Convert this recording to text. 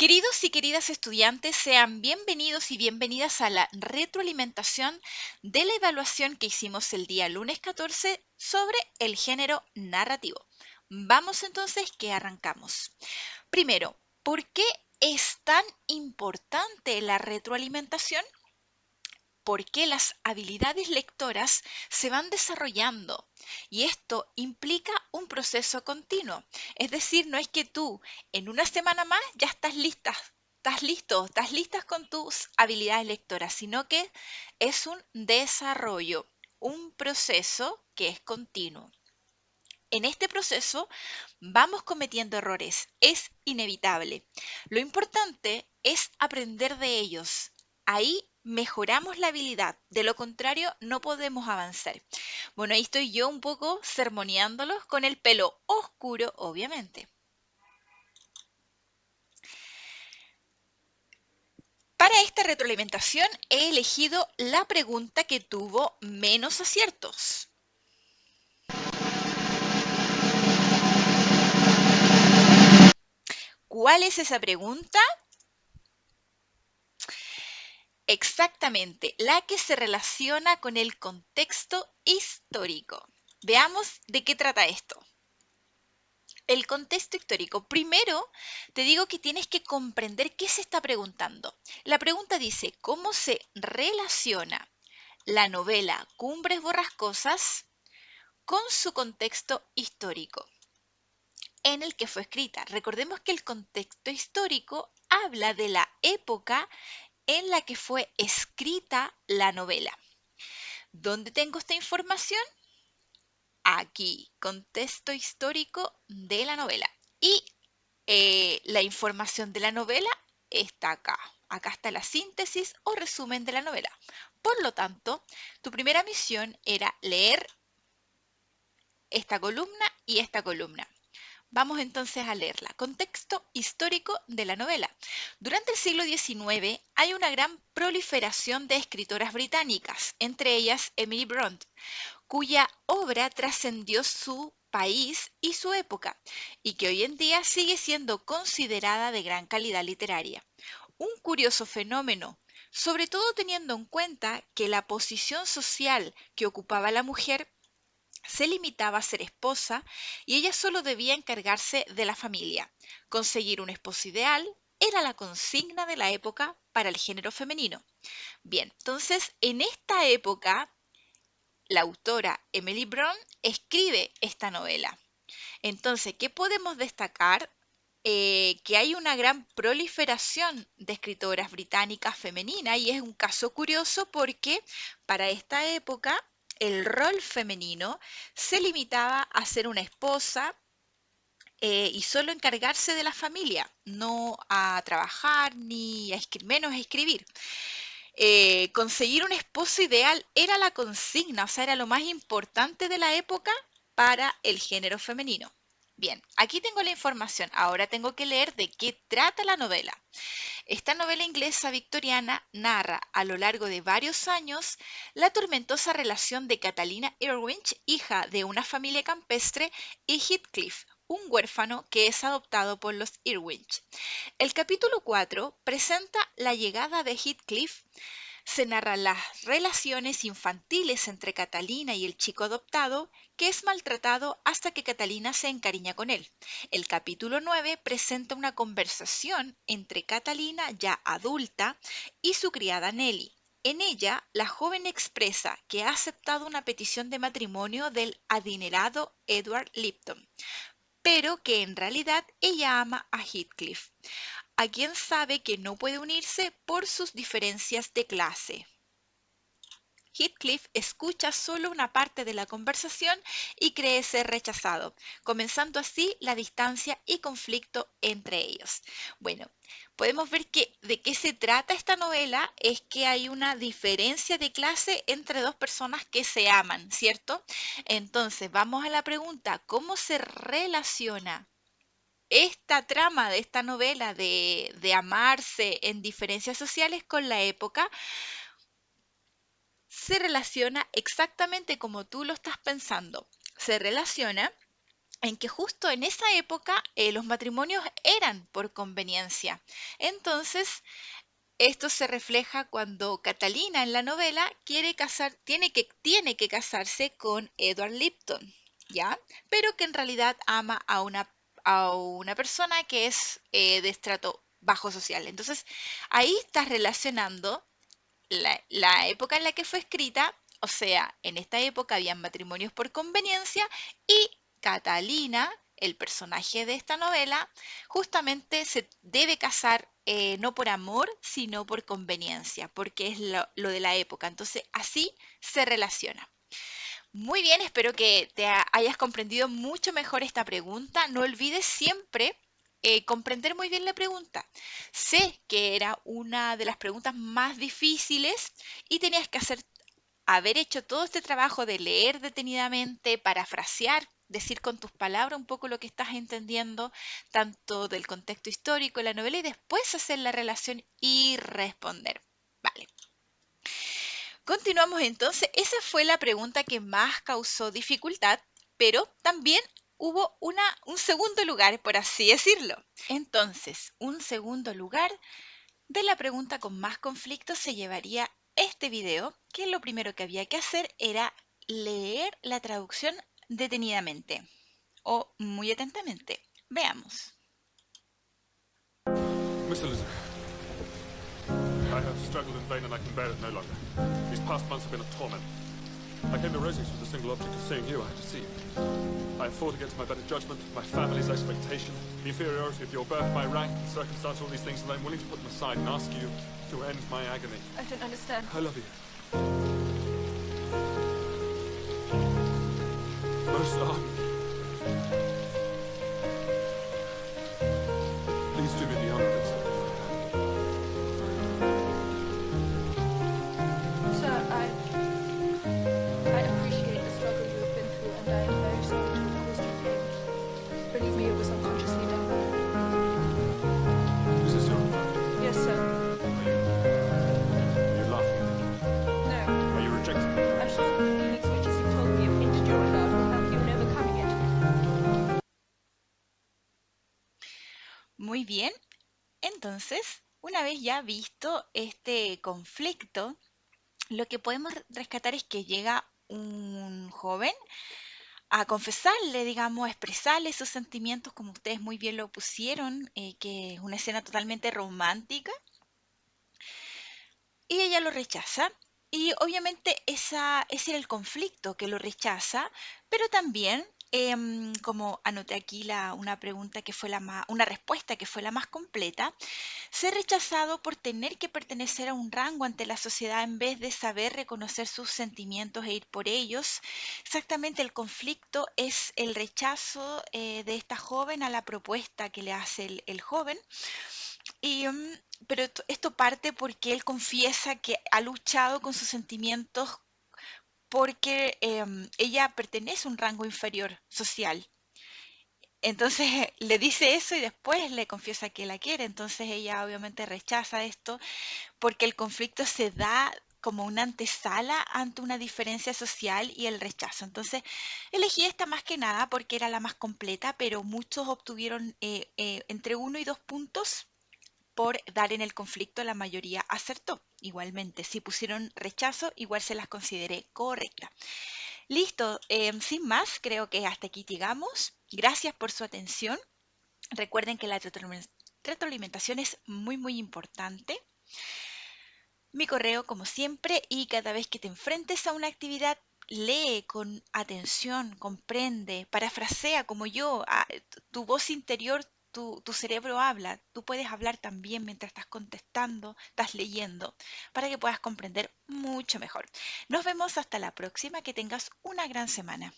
Queridos y queridas estudiantes, sean bienvenidos y bienvenidas a la retroalimentación de la evaluación que hicimos el día lunes 14 sobre el género narrativo. Vamos entonces que arrancamos. Primero, ¿por qué es tan importante la retroalimentación? Porque las habilidades lectoras se van desarrollando y esto implica un proceso continuo. Es decir, no es que tú en una semana más ya estás lista, estás listo, estás listas con tus habilidades lectoras, sino que es un desarrollo, un proceso que es continuo. En este proceso vamos cometiendo errores, es inevitable. Lo importante es aprender de ellos. Ahí mejoramos la habilidad, de lo contrario no podemos avanzar. Bueno, ahí estoy yo un poco sermoneándolos con el pelo oscuro, obviamente. Para esta retroalimentación he elegido la pregunta que tuvo menos aciertos. ¿Cuál es esa pregunta? Exactamente, la que se relaciona con el contexto histórico. Veamos de qué trata esto. El contexto histórico. Primero, te digo que tienes que comprender qué se está preguntando. La pregunta dice, ¿cómo se relaciona la novela Cumbres Borrascosas con su contexto histórico en el que fue escrita? Recordemos que el contexto histórico habla de la época en la que fue escrita la novela. ¿Dónde tengo esta información? Aquí, contexto histórico de la novela. Y la información de la novela está acá. Acá está la síntesis o resumen de la novela. Por lo tanto, tu primera misión era leer esta columna y esta columna. Vamos entonces a leerla. Contexto histórico de la novela. Durante el siglo XIX hay una gran proliferación de escritoras británicas, entre ellas Emily Brontë, cuya obra trascendió su país y su época, y que hoy en día sigue siendo considerada de gran calidad literaria. Un curioso fenómeno, sobre todo teniendo en cuenta que la posición social que ocupaba la mujer se limitaba a ser esposa y ella solo debía encargarse de la familia. Conseguir un esposo ideal era la consigna de la época para el género femenino. Bien, entonces en esta época la autora Emily Brontë escribe esta novela. Entonces, ¿qué podemos destacar? Que hay una gran proliferación de escritoras británicas femeninas y es un caso curioso porque para esta época el rol femenino se limitaba a ser una esposa y solo encargarse de la familia, no a trabajar ni a menos a escribir. Conseguir un esposo ideal era la consigna, o sea, era lo más importante de la época para el género femenino. Bien, aquí tengo la información. Ahora tengo que leer de qué trata la novela. Esta novela inglesa victoriana narra a lo largo de varios años la tormentosa relación de Catalina Irwinch, hija de una familia campestre, y Heathcliff, un huérfano que es adoptado por los Irwinch. El capítulo 4 presenta la llegada de Heathcliff. Se narran las relaciones infantiles entre Catalina y el chico adoptado, que es maltratado hasta que Catalina se encariña con él. El capítulo 9 presenta una conversación entre Catalina, ya adulta, y su criada Nelly. En ella, la joven expresa que ha aceptado una petición de matrimonio del adinerado Edward Lipton, pero que en realidad ella ama a Heathcliff, a quien sabe que no puede unirse por sus diferencias de clase. Heathcliff escucha solo una parte de la conversación y cree ser rechazado, comenzando así la distancia y conflicto entre ellos. Bueno, podemos ver que de qué se trata esta novela es que hay una diferencia de clase entre dos personas que se aman, ¿cierto? Entonces, vamos a la pregunta, ¿cómo se relaciona esta trama de esta novela de amarse en diferencias sociales con la época? Se relaciona exactamente como tú lo estás pensando. Se relaciona en que justo en esa época los matrimonios eran por conveniencia. Entonces, esto se refleja cuando Catalina en la novela tiene que casarse con Edward Lipton, ¿ya? Pero que en realidad ama a una persona que es de estrato bajo social. Entonces, ahí estás relacionando la época en la que fue escrita, o sea, en esta época habían matrimonios por conveniencia y Catalina, el personaje de esta novela, justamente se debe casar no por amor, sino por conveniencia, porque es lo de la época. Entonces, así se relaciona. Muy bien, espero que hayas comprendido mucho mejor esta pregunta. No olvides siempre comprender muy bien la pregunta. Sé que era una de las preguntas más difíciles y tenías que haber hecho todo este trabajo de leer detenidamente, parafrasear, decir con tus palabras un poco lo que estás entendiendo, tanto del contexto histórico de la novela y después hacer la relación y responder. Vale. Continuamos entonces. Esa fue la pregunta que más causó dificultad, pero también hubo un segundo lugar, por así decirlo. Entonces, un segundo lugar de la pregunta con más conflicto se llevaría este video, que lo primero que había que hacer era leer la traducción detenidamente o muy atentamente. Veamos. Mr. Lizard, I have struggled in vain and I can bear it no longer. These past months have been a torment. I came to Rosings with the single object of seeing you, I had to see you. I have fought against my better judgment, my family's expectation, the inferiority of your birth, my rank, circumstance, all these things, and I'm willing to put them aside and ask you to end my agony. I don't understand. I love you. Most ardently. Please do me the honor of accepting my hand. Sir, I appreciate the struggle you have been through, and I am very sorry to have caused you pain. Believe me, it was unconsciously done. Is this your fault? Yes, sir. Are you laughing at me? No. Are you rejecting me? I'm sure the feelings which, as you told me, have hindered your love will help you in overcoming it. Muy bien. Entonces, una vez ya visto este conflicto, lo que podemos rescatar es que llega un joven a confesarle, digamos, a expresarle sus sentimientos, como ustedes muy bien lo pusieron, que es una escena totalmente romántica, y ella lo rechaza. Y obviamente ese era el conflicto, que lo rechaza, pero también, como anoté aquí una pregunta que fue una respuesta que fue la más completa, ser rechazado por tener que pertenecer a un rango ante la sociedad en vez de saber reconocer sus sentimientos e ir por ellos. Exactamente, el conflicto es el rechazo de esta joven a la propuesta que le hace el joven. Y, pero esto parte porque él confiesa que ha luchado con sus sentimientos porque ella pertenece a un rango inferior social. Entonces le dice eso y después le confiesa que la quiere. Entonces ella obviamente rechaza esto porque el conflicto se da como una antesala ante una diferencia social y el rechazo. Entonces elegí esta más que nada porque era la más completa, pero muchos obtuvieron entre 1 y 2 puntos por dar en el conflicto. La mayoría acertó. Igualmente, si pusieron rechazo, igual se las consideré correctas. Listo, sin más, creo que hasta aquí llegamos. Gracias por su atención. Recuerden que la retroalimentación es muy, muy importante. Mi correo, como siempre, y cada vez que te enfrentes a una actividad, lee con atención, comprende, parafrasea como yo, tu voz interior, tu cerebro habla, tú puedes hablar también mientras estás contestando, estás leyendo, para que puedas comprender mucho mejor. Nos vemos hasta la próxima, que tengas una gran semana.